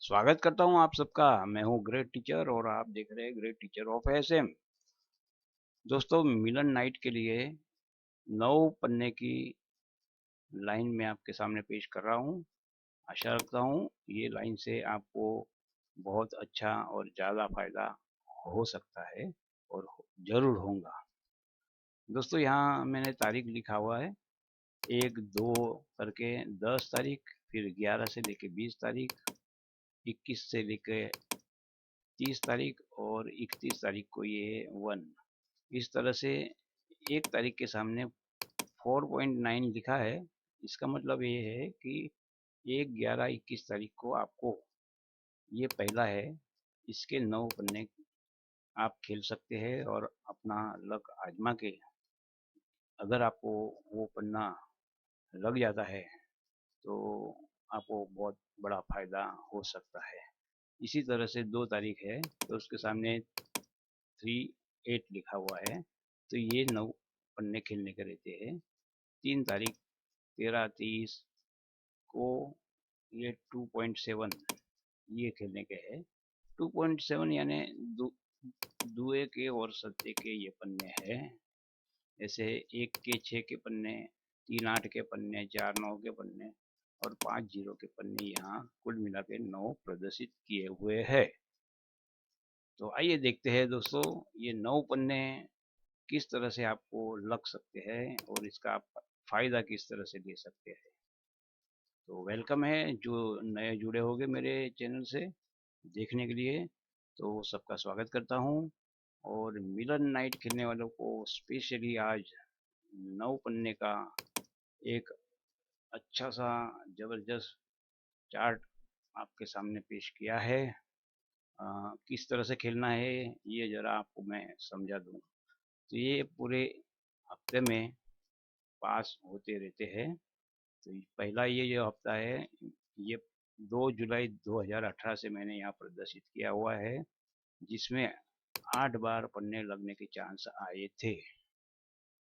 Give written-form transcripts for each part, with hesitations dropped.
स्वागत करता हूं आप सबका। मैं हूं ग्रेट टीचर और आप देख रहे हैं ग्रेट टीचर ऑफ एसएम। दोस्तों, मिलन नाइट के लिए 9 पन्ने की लाइन में आपके सामने पेश कर रहा हूं। आशा रखता हूं ये लाइन से आपको बहुत अच्छा और ज़्यादा फायदा हो सकता है और जरूर होगा। दोस्तों, यहाँ मैंने तारीख लिखा हुआ है 1 2 करके 10 तारीख, फिर 11 से लेके 20 तारीख, 21 से लेके 30 तारीख और 31 तारीख को ये 1। इस तरह से एक तारीख के सामने 4.9 लिखा है। इसका मतलब ये है कि 1 11 21 तारीख को आपको, ये पहला है, इसके 9 पन्ने आप खेल सकते हैं और अपना लक आजमा के अगर आपको वो पन्ना लग जाता है तो आपको बहुत बड़ा फायदा हो सकता है। इसी तरह से 2 तारीख है तो उसके सामने 3 8 लिखा हुआ है, तो ये 9 पन्ने खेलने के रहते हैं। 3 तारीख 13 30 को ये 2.7 ये खेलने के हैं। 2.7 यानी दुए के और सत्ते के ये पन्ने हैं। जैसे 1 के 6 के पन्ने, 3 8 के पन्ने, 4 9 के पन्ने और 5 0 के पन्ने यहाँ कुल मिला के 9 प्रदर्शित किए हुए हैं। तो आइए देखते हैं दोस्तों, ये 9 पन्ने किस तरह से आपको लग सकते हैं और इसका आप फायदा किस तरह से ले सकते हैं। तो वेलकम है जो नए जुड़े होंगे मेरे चैनल से देखने के लिए, तो सबका स्वागत करता हूं। और मिलन नाइट खेलने वालों को स्पेशली आज 9 पन्ने का एक अच्छा सा जबरदस्त चार्ट आपके सामने पेश किया है। किस तरह से खेलना है ये ज़रा आपको मैं समझा दूँ। तो ये पूरे हफ्ते में पास होते रहते हैं। तो पहला ये जो हफ्ता है, ये 2 जुलाई 2018 से मैंने यहाँ प्रदर्शित किया हुआ है, जिसमें 8 बार पन्ने लगने के चांस आए थे।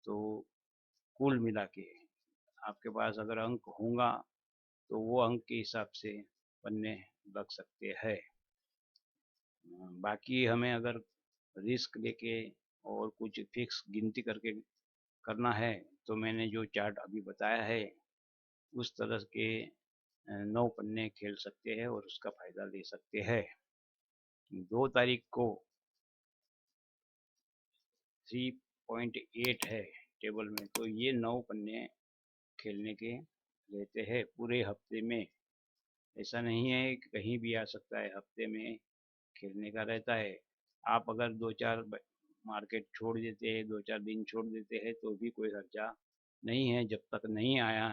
तो कुल मिला के आपके पास अगर अंक होगा तो वो अंक के हिसाब से पन्ने लग सकते हैं। बाकी हमें अगर रिस्क लेके और कुछ फिक्स गिनती करके करना है तो मैंने जो चार्ट अभी बताया है उस तरह के 9 पन्ने खेल सकते हैं और उसका फायदा ले सकते हैं। 2 तारीख को 3.8 है टेबल में, तो ये 9 पन्ने खेलने के रहते हैं पूरे हफ्ते में। ऐसा नहीं है कि कहीं भी आ सकता है, हफ्ते में खेलने का रहता है। आप अगर 2 4 मार्केट छोड़ देते हैं, 2 4 दिन छोड़ देते हैं तो भी कोई हर्जा नहीं है जब तक नहीं आया।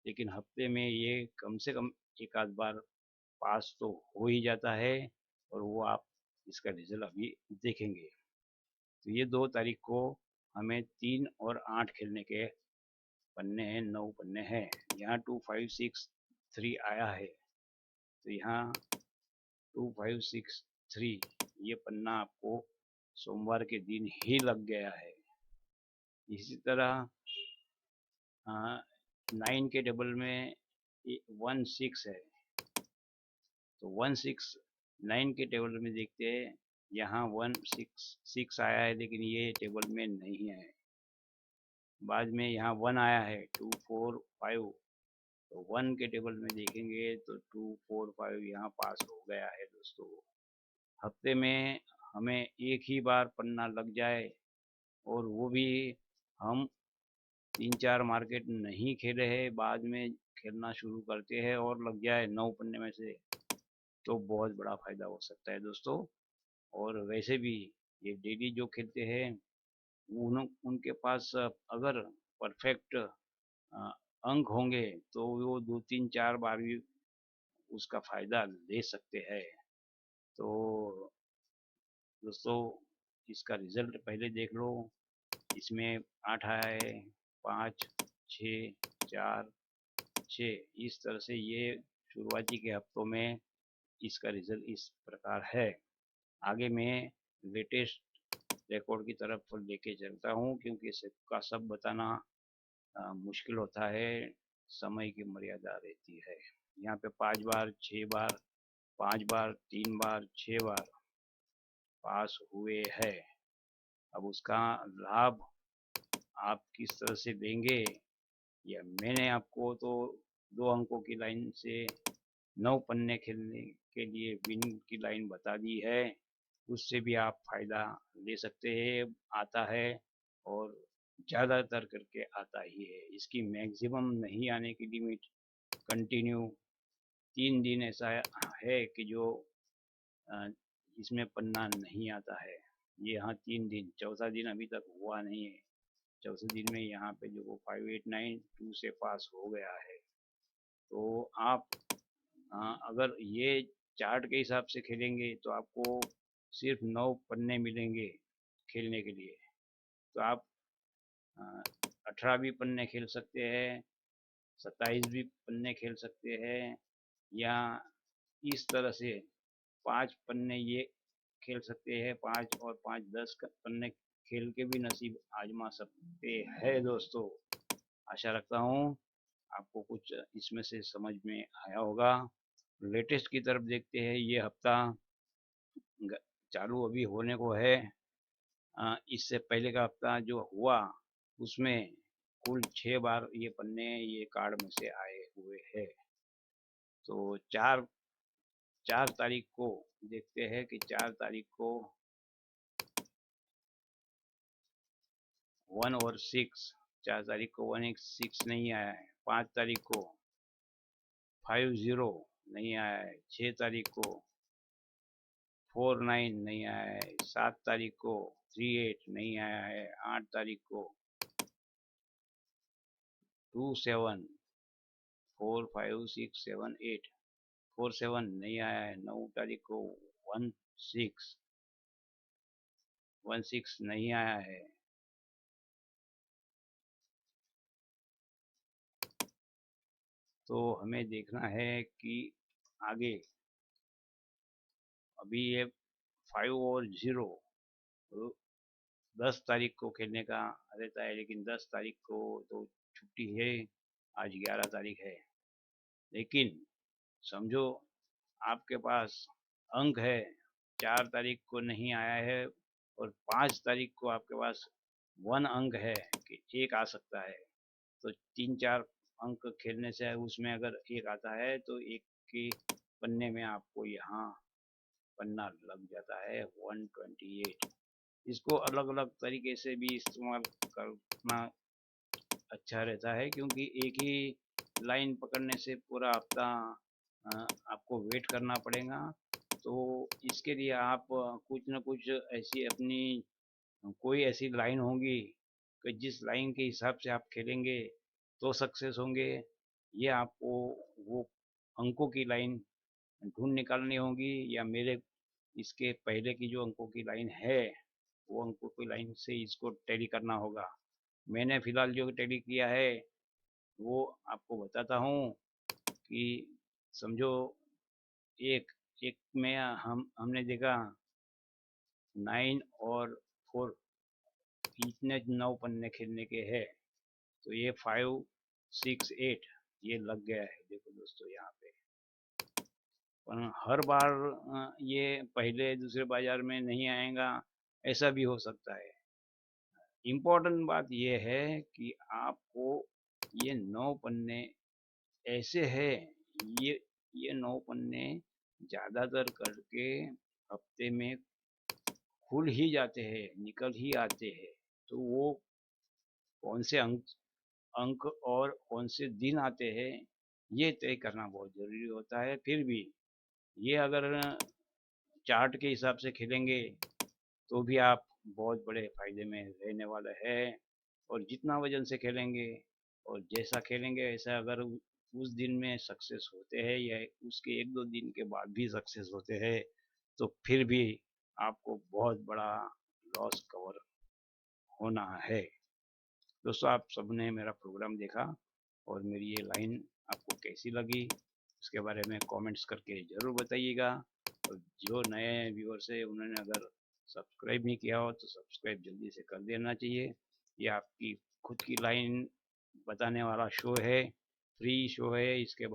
लेकिन हफ्ते में ये कम से कम एक आध बार पास तो हो ही जाता है और वो आप इसका रिजल्ट अभी देखेंगे। तो ये 2 तारीख को हमें 3 और 8 खेलने के पन्ने हैं, 9 पन्ने हैं। यहाँ 2 5 6 3 आया है, तो यहाँ 2 5 6 3 ये पन्ना आपको सोमवार के दिन ही लग गया है। इसी तरह 9 के टेबल में 1 6 है, तो 1 6 9 के टेबल में देखते हैं। यहाँ 1 6 आया है लेकिन ये टेबल में नहीं है। बाद में यहाँ 1 आया है 2 4 5, तो 1 के टेबल में देखेंगे तो 2 4 5 यहाँ पास हो गया है। दोस्तों, हफ्ते में हमें एक ही बार पन्ना लग जाए और वो भी हम 3 4 मार्केट नहीं खेले हैं, बाद में खेलना शुरू करते हैं और लग जाए 9 पन्ने में से, तो बहुत बड़ा फायदा हो सकता है दोस्तों। और वैसे भी ये डेली जो खेलते हैं उनके पास अगर परफेक्ट अंक होंगे तो वो 2 3 4 बार भी उसका फायदा ले सकते हैं। तो दोस्तों, इसका रिजल्ट पहले देख लो। इसमें 8 आया है, 5 6 4 6, इस तरह से ये शुरुआती के हफ्तों में इसका रिजल्ट इस प्रकार है। आगे मैं लेटेस्ट रिकॉर्ड की तरफ लेके चलता हूँ क्योंकि सबका सब बताना मुश्किल होता है, समय की मर्यादा रहती है। यहाँ पे 5 बार 6 बार 5 बार, 3 बार, 6 बार पास हुए हैं। अब उसका लाभ आप किस तरह से देंगे, या मैंने आपको तो 2 अंकों की लाइन से 9 पन्ने खेलने के लिए विन की लाइन बता दी है। उससे भी आप फायदा ले सकते हैं, आता है और ज़्यादातर करके आता ही है। इसकी मैक्सिमम नहीं आने की लिमिट कंटिन्यू 3 दिन ऐसा है कि जो इसमें पन्ना नहीं आता है। ये यहाँ 3 दिन, चौथा दिन अभी तक हुआ नहीं है। चौथे दिन में यहाँ पे जो 5892 से पास हो गया है। तो आप अगर ये चार्ट के हिसाब से खेलेंगे तो आपको सिर्फ 9 पन्ने मिलेंगे खेलने के लिए। तो आप 18 भी पन्ने खेल सकते हैं, 27 भी पन्ने खेल सकते हैं, या इस तरह से 5 पन्ने ये खेल सकते हैं, 5 और 5 10 पन्ने खेल के भी नसीब आजमा सकते हैं। दोस्तों, आशा रखता हूँ आपको कुछ इसमें से समझ में आया होगा। लेटेस्ट की तरफ देखते हैं। ये हफ्ता चालू अभी होने को है। इससे पहले का हफ्ता जो हुआ उसमें कुल 6 बार ये पन्ने ये कार्ड में से आए हुए हैं। तो 4 तारीख को देखते हैं कि 4 तारीख को 1 और 6, 4 तारीख को 1 1 6 नहीं आया है। 5 तारीख को 5 0 नहीं आया है। 6 तारीख को 4 9 नहीं आया है। 7 तारीख को 3 8 नहीं आया है। 8 तारीख को 2 7 4 5 6 7 8 4 7 नहीं आया है। 9 तारीख को 1 6 नहीं आया है। तो हमें देखना है कि आगे अभी ये 5 और 0 तो 10 तारीख को खेलने का रहता है, लेकिन 10 तारीख को तो छुट्टी है। आज 11 तारीख है, लेकिन समझो आपके पास अंक है। 4 तारीख को नहीं आया है और 5 तारीख को आपके पास 1 अंक है कि 1 आ सकता है। तो 3-4 अंक खेलने से उसमें अगर 1 आता है तो 1 के पन्ने में आपको यहाँ पन्ना लग जाता है 128। इसको अलग अलग तरीके से भी इस्तेमाल करना अच्छा रहता है, क्योंकि एक ही लाइन पकड़ने से पूरा हफ्ता आपको वेट करना पड़ेगा। तो इसके लिए आप कुछ न कुछ ऐसी अपनी कोई ऐसी लाइन होगी कि जिस लाइन के हिसाब से आप खेलेंगे तो सक्सेस होंगे। ये आपको वो अंकों की लाइन ढूंढ निकालनी होगी, या मेरे इसके पहले की जो अंकों की लाइन है वो अंकों की लाइन से इसको टैली करना होगा। मैंने फिलहाल जो टैली किया है वो आपको बताता हूँ कि समझो एक एक में हमने देखा 9 और 4 इतने 9 पन्ने खेलने के हैं। तो ये 5 6 8 ये लग गया है। देखो दोस्तों, यहाँ पे पर हर बार ये पहले दूसरे बाजार में नहीं आएगा, ऐसा भी हो सकता है। इम्पोर्टेंट बात ये है कि आपको ये 9 पन्ने ऐसे है, ये 9 पन्ने ज़्यादातर करके हफ्ते में खुल ही जाते हैं, निकल ही आते हैं। तो वो कौन से अंक और कौन से दिन आते हैं ये तय करना बहुत ज़रूरी होता है। फिर भी ये अगर चार्ट के हिसाब से खेलेंगे तो भी आप बहुत बड़े फायदे में रहने वाले हैं। और जितना वजन से खेलेंगे और जैसा खेलेंगे ऐसा अगर उस दिन में सक्सेस होते हैं या उसके 1-2 दिन के बाद भी सक्सेस होते हैं तो फिर भी आपको बहुत बड़ा लॉस कवर होना है। दोस्तों, आप सबने मेरा प्रोग्राम देखा और मेरी ये लाइन आपको कैसी लगी इसके बारे में कमेंट्स करके ज़रूर बताइएगा। और जो नए व्यूअर्स है उन्होंने अगर सब्सक्राइब नहीं किया हो तो सब्सक्राइब जल्दी से कर देना चाहिए। ये आपकी खुद की लाइन बताने वाला शो है, फ्री शो है। इसके